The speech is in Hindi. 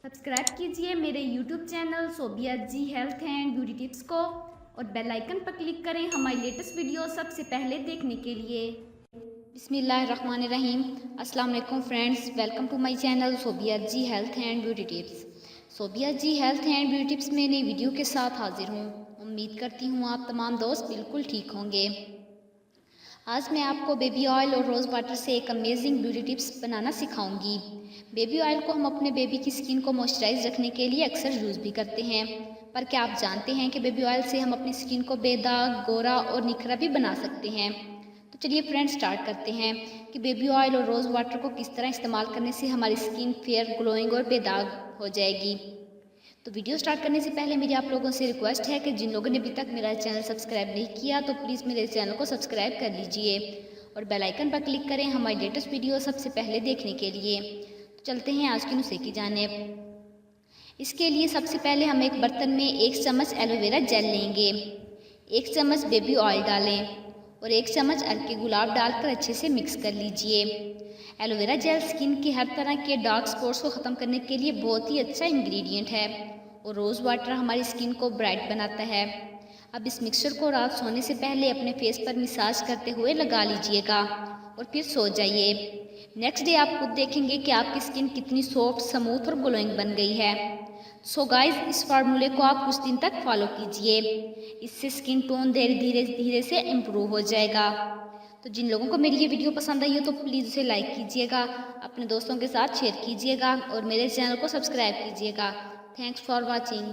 सब्सक्राइब कीजिए मेरे YouTube channel Sobia ji health and beauty tips को और बेल आइकन पर क्लिक करें हमारी लेटेस्ट वीडियो सबसे पहले देखने के लिए। बिस्मिल्लाहिर्रहमानिर्रहीम। अस्सलाम वालेकुम friends, welcome to my channel Sobia ji health and beauty tips. Sobia ji health and beauty tips में नई वीडियो के साथ हाजिर हूँ। उम्मीद करती हूँ आप तमाम दोस्त बिल्कुल ठीक होंगे। आज मैं आपको बेबी ऑयल और रोज़ वाटर से एक अमेजिंग ब्यूटी टिप्स बनाना सिखाऊंगी। बेबी ऑयल को हम अपने बेबी की स्किन को मॉइस्चराइज रखने के लिए अक्सर यूज़ भी करते हैं, पर क्या आप जानते हैं कि बेबी ऑयल से हम अपनी स्किन को बेदाग, गोरा और निखरा भी बना सकते हैं। तो चलिए फ्रेंड्स स्टार्ट करते हैं कि बेबी ऑयल और रोज़ वाटर को किस तरह इस्तेमाल करने से हमारी स्किन फेयर, ग्लोइंग और बेदाग हो जाएगी। तो वीडियो स्टार्ट करने से पहले मेरी आप लोगों से रिक्वेस्ट है कि जिन लोगों ने अभी तक मेरा चैनल सब्सक्राइब नहीं किया तो प्लीज़ मेरे चैनल को सब्सक्राइब कर लीजिए और बेल आइकन पर क्लिक करें हमारी लेटेस्ट वीडियो सबसे पहले देखने के लिए। तो चलते हैं आज के नुस्खे की जानिब। इसके लिए सबसे पहले हम एक बर्तन में 1 चम्मच एलोवेरा जेल लेंगे, 1 चम्मच बेबी ऑयल डालें और 1 चम्मच अर्के गुलाब डालकर अच्छे से मिक्स कर लीजिए। एलोवेरा जेल स्किन के हर तरह के डार्क स्पॉट्स को ख़त्म करने के लिए बहुत ही अच्छा इंग्रेडिएंट है और रोज़ वाटर हमारी स्किन को ब्राइट बनाता है। अब इस मिक्सचर को रात सोने से पहले अपने फेस पर मसाज करते हुए लगा लीजिएगा और फिर सो जाइए। नेक्स्ट डे आप खुद देखेंगे कि आपकी स्किन कितनी सॉफ्ट, स्मूथ और ग्लोइंग बन गई है। सो गाइज, इस फार्मूले को आप कुछ दिन तक फॉलो कीजिए, इससे स्किन टोन धीरे धीरे से इम्प्रूव हो जाएगा। तो जिन लोगों को मेरी ये वीडियो पसंद आई हो तो प्लीज़ उसे लाइक कीजिएगा, अपने दोस्तों के साथ शेयर कीजिएगा और मेरे चैनल को सब्सक्राइब कीजिएगा। Thanks for watching.